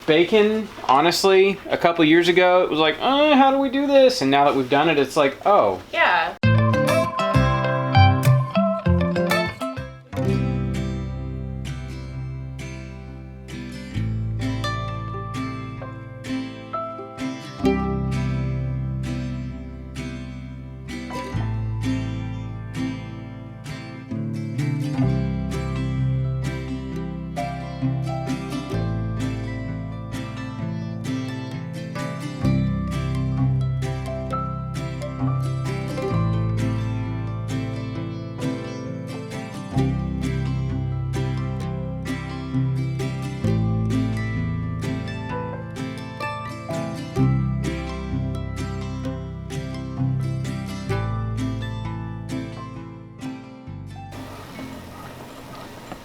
bacon, honestly, a couple years ago, it was like, how do we do this? And now that we've done it, it's like, oh. Yeah.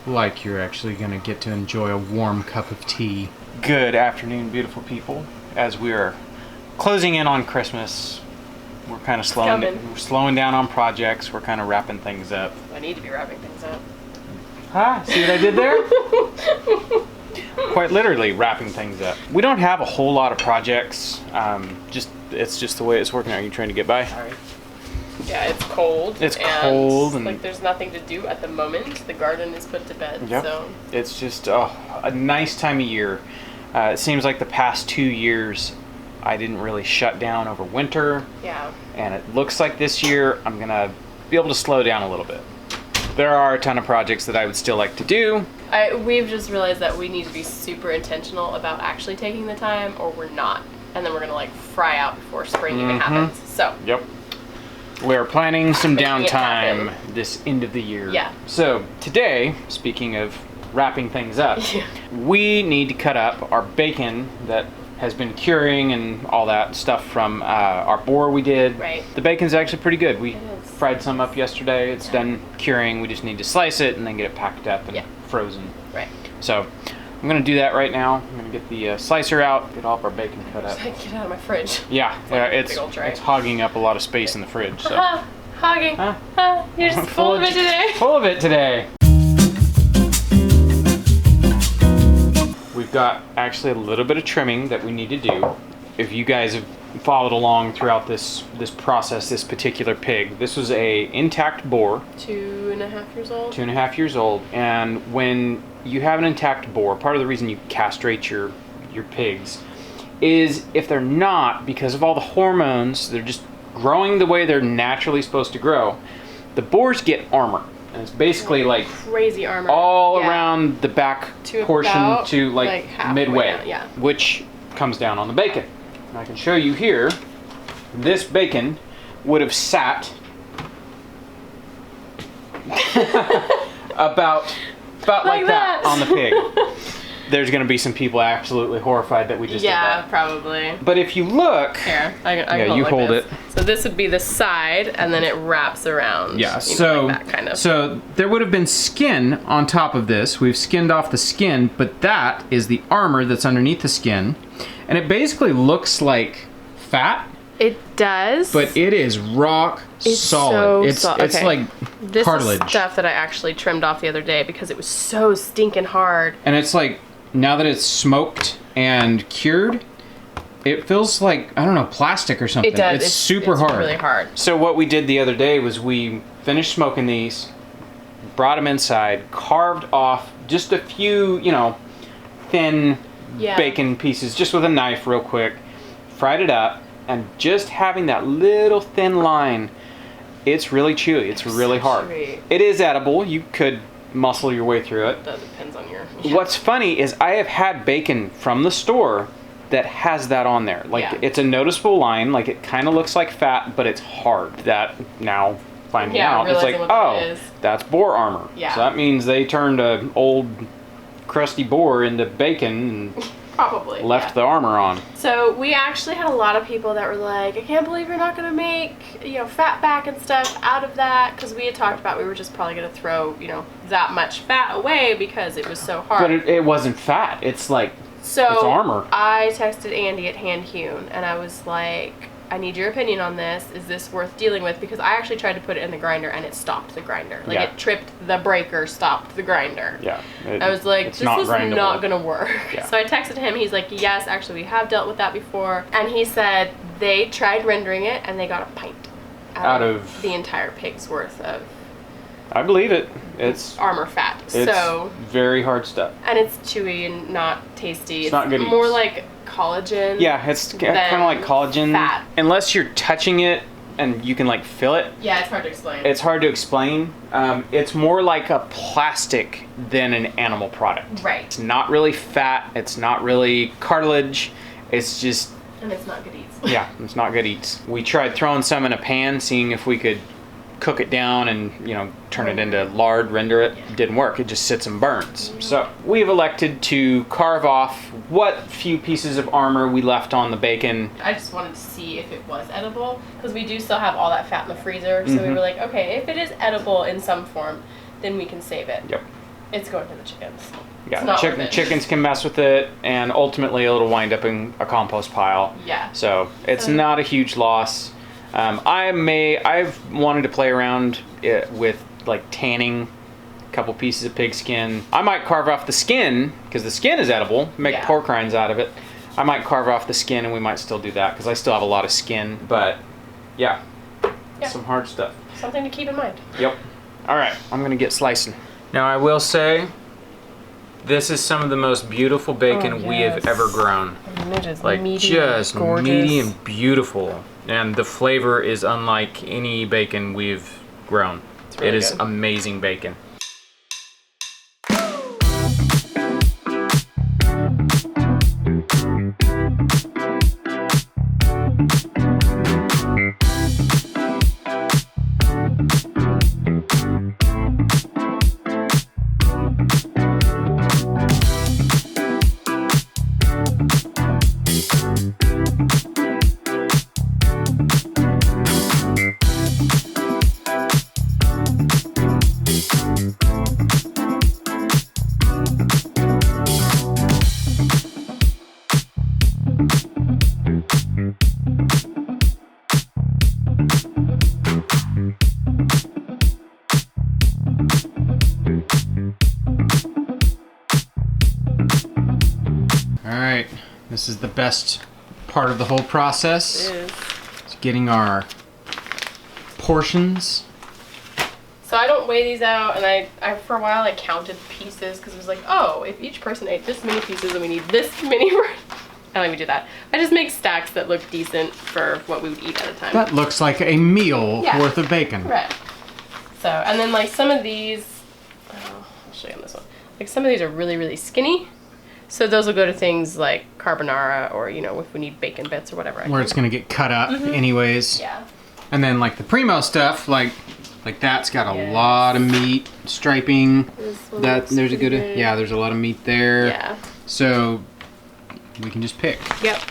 Like you're actually gonna get to enjoy a warm cup of tea. Good afternoon, beautiful people. As we are closing in on Christmas, we're kind of slowing down on projects. We're kind of wrapping things up. I need to be wrapping things up. See what I did there? Quite literally wrapping things up. We don't have a whole lot of projects. It's just the way it's working out. Are you trying to get by? Sorry. Yeah, it's cold. It's cold and like there's nothing to do at the moment. The garden is put to bed. Yep. So it's just a nice time of year. It seems like the past 2 years I didn't really shut down over winter. Yeah. And it looks like this year I'm gonna be able to slow down a little bit. There are a ton of projects that I would still like to do. We've just realized that we need to be super intentional about actually taking the time, or we're not, and then we're gonna like fry out before spring even happens. So. Yep. We're planning some downtime this end of the year. Yeah. So today, speaking of wrapping things up, we need to cut up our bacon that has been curing and all that stuff from our boar we did. Right. The bacon's actually pretty good. We fried some up yesterday. It's done curing. We just need to slice it and then get it packed up and frozen. Right. So I'm going to do that right now. I'm going to get the slicer out, get all of our bacon cut up. Get it out of my fridge. Yeah, it's hogging up a lot of space in the fridge. So. Hogging. You're just full of it today. Full of it today. We've got actually a little bit of trimming that we need to do. If you guys have followed along throughout this process, this particular pig, this was a intact boar. 2.5 years old. 2.5 years old, and when you have an intact boar, part of the reason you castrate your pigs is if they're not, because of all the hormones, they're just growing the way they're naturally supposed to grow, the boars get armor. And it's basically like crazy armor all around the back portion to like midway, which comes down on the bacon. And I can show you here, this bacon would have sat about like that on the pig. There's going to be some people absolutely horrified that we just did that. Yeah, probably. But if you look... Here, I you hold it. So this would be the side, and then it wraps around. Yeah, so, like that, kind of. So there would have been skin on top of this. We've skinned off the skin, but that is the armor that's underneath the skin. And it basically looks like fat. It does. But it is rock solid. It's like this cartilage. This is stuff that I actually trimmed off the other day because it was so stinking hard. And it's like, now that it's smoked and cured, it feels like, I don't know, plastic or something. It does. It's super hard. It's really hard. So what we did the other day was we finished smoking these, brought them inside, carved off just a few, thin bacon pieces, just with a knife real quick, fried it up, and just having that little thin line, it's really chewy. It's really hard. Chewy. It is edible. You could muscle your way through it. That depends on your... What's funny is I have had bacon from the store that has that on there. Like, it's a noticeable line. Like, it kind of looks like fat, but it's hard. That, now, finding out, it's like, oh, that's boar armor. Yeah. So that means they turned an old, crusty boar into bacon and probably left the armor on. So we actually had a lot of people that were like, I can't believe you're not going to make, fat back and stuff out of that, because we had talked about we were just probably going to throw, that much fat away because it was so hard. But it wasn't fat. It's like, it's armor. I texted Andy at Hand Hewn, and I was like, I need your opinion on this. Is this worth dealing with? Because I actually tried to put it in the grinder and it stopped the grinder. Like it tripped the breaker, stopped the grinder. Yeah. I was like, this is not going to work. Yeah. So I texted him. He's like, yes, actually we have dealt with that before. And he said they tried rendering it and they got a pint out of the entire pig's worth of... I believe it. It's armor fat. It's so very hard stuff. And it's chewy and not tasty. It's not good. More like collagen. Yeah, it's kind of like collagen. Fat. Unless you're touching it and you can like feel it. Yeah, it's hard to explain. It's hard to explain. It's more like a plastic than an animal product. Right. It's not really fat. It's not really cartilage. It's just... And it's not good eats. Yeah, it's not good eats. We tried throwing some in a pan, seeing if we could cook it down and, you know, turn it into lard, render it. Yeah. Didn't work. It just sits and burns. So we've elected to carve off what few pieces of armor we left on the bacon. I just wanted to see if it was edible, because we do still have all that fat in the freezer. So we were like, okay, if it is edible in some form, then we can save it. Yep. It's going to the chickens. Yeah, chickens can mess with it, and ultimately it'll wind up in a compost pile. Yeah. So it's not a huge loss. I've wanted to play around with like tanning a couple pieces of pig skin. I might carve off the skin, because the skin is edible, make pork rinds out of it. I might carve off the skin and we might still do that, because I still have a lot of skin. But yeah, some hard stuff. Something to keep in mind. Yep. All right, I'm gonna get slicing. Now I will say, this is some of the most beautiful bacon we have ever grown. It is like meaty, just gorgeous. meaty and beautiful. And the flavor is unlike any bacon we've grown. Really it is good. amazing bacon. Alright, this is the best part of the whole process. It is. It's getting our portions. So I don't weigh these out, and I for a while I counted pieces, because it was like, oh, if each person ate this many pieces, then we need this many. I don't even do that. I just make stacks that look decent for what we would eat at a time. That looks like a meal worth of bacon. Right. So, and then like some of these, I'll show you on this one. Like some of these are really, really skinny. So those will go to things like carbonara, or, you know, if we need bacon bits or whatever. Where it's going to get cut up anyways. Yeah. And then like the primo stuff, like that's got a lot of meat, striping. There's a good, there's a lot of meat there. Yeah. So we can just pick. Yep.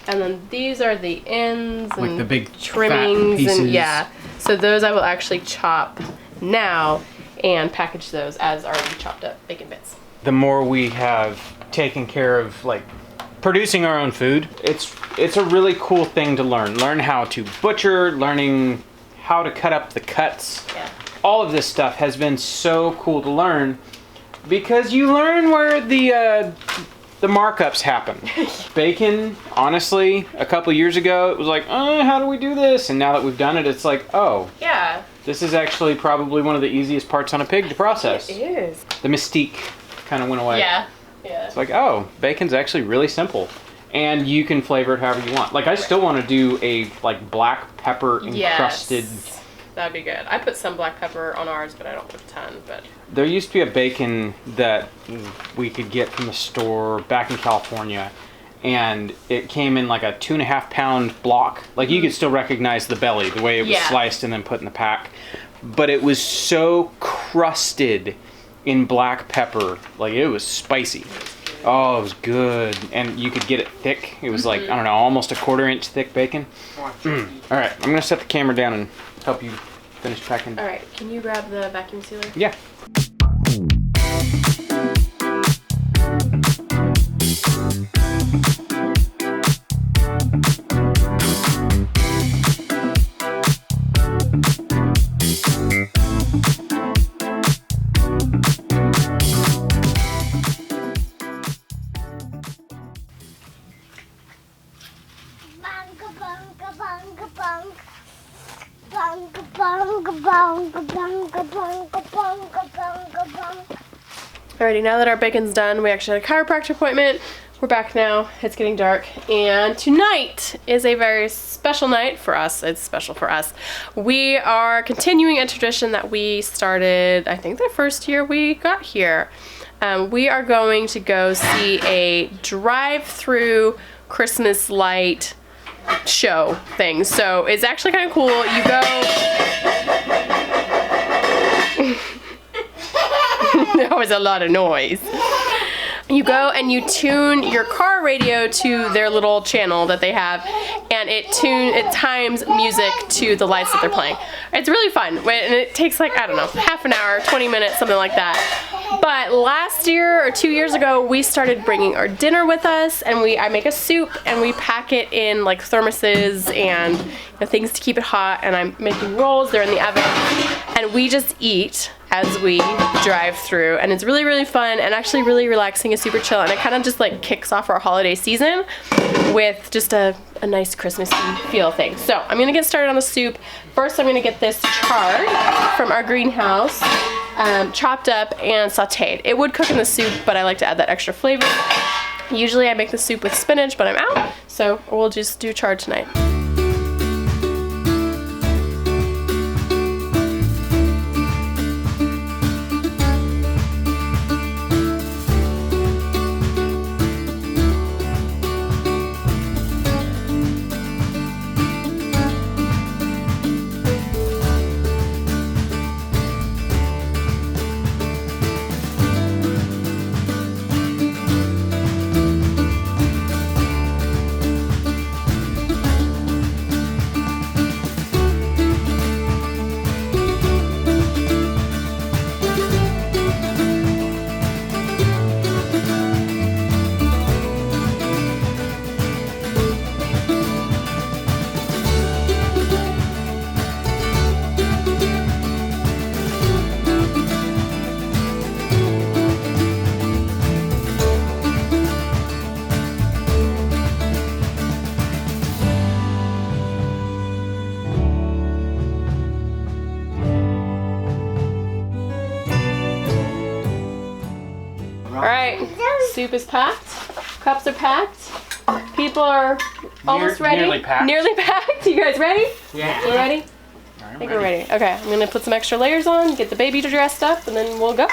And then these are the ends and like the big trimmings fat pieces. and so those I will actually chop now and package those as already chopped up bacon bits. The more we have taken care of like producing our own food, it's a really cool thing to learn how to butcher, learning how to cut up the cuts. All of this stuff has been so cool to learn, because you learn where the markups happen. Bacon, honestly, a couple years ago it was like, how do we do this? And now that we've done it, it's like, oh yeah, this is actually probably one of the easiest parts on a pig to process. It is. The mystique kind of went away. Yeah. It's like, oh, bacon's actually really simple, and you can flavor it however you want. Like, I still want to do a like black pepper encrusted. Yes, that'd be good. I put some black pepper on ours, but I don't put a ton. But there used to be a bacon that we could get from the store back in California, and it came in like a 2.5 pound block. Like, you could still recognize the belly, the way it was sliced and then put in the pack, but it was so crusted in black pepper, like it was spicy. Oh, it was good. And you could get it thick. It was like, I don't know, almost a 1/4 inch thick bacon. All right, I'm gonna set the camera down and help you finish packing. All right, can you grab the vacuum sealer? Yeah. Alrighty, now that our bacon's done, we actually had a chiropractor appointment. We're back now. It's getting dark, and tonight is a very special night for us. It's special for us. We are continuing a tradition that we started, I think, the first year we got here. We are going to go see a drive-through Christmas light show thing. So it's actually kind of cool. You go. There was a lot of noise. You go and you tune your car radio to their little channel that they have, and it times music to the lights that they're playing. It's really fun, and it takes like, I don't know, half an hour, 20 minutes, something like that. But last year or 2 years ago, we started bringing our dinner with us, and I make a soup and we pack it in like thermoses and things to keep it hot, and I'm making rolls, they're in the oven, and we just eat as we drive through, and it's really, really fun and actually really relaxing and super chill, and it kind of just like kicks off our holiday season with just a nice Christmassy feel thing. So I'm gonna get started on the soup. First I'm gonna get this chard from our greenhouse, chopped up and sauteed. It would cook in the soup, but I like to add that extra flavor. Usually I make the soup with spinach, but I'm out, so we'll just do chard tonight. Soup is packed, cups are packed, people are almost ready. Nearly packed. Nearly packed. You guys ready? Yeah. We're ready? I think we're ready. Okay, I'm gonna put some extra layers on, get the baby dressed up, and then we'll go.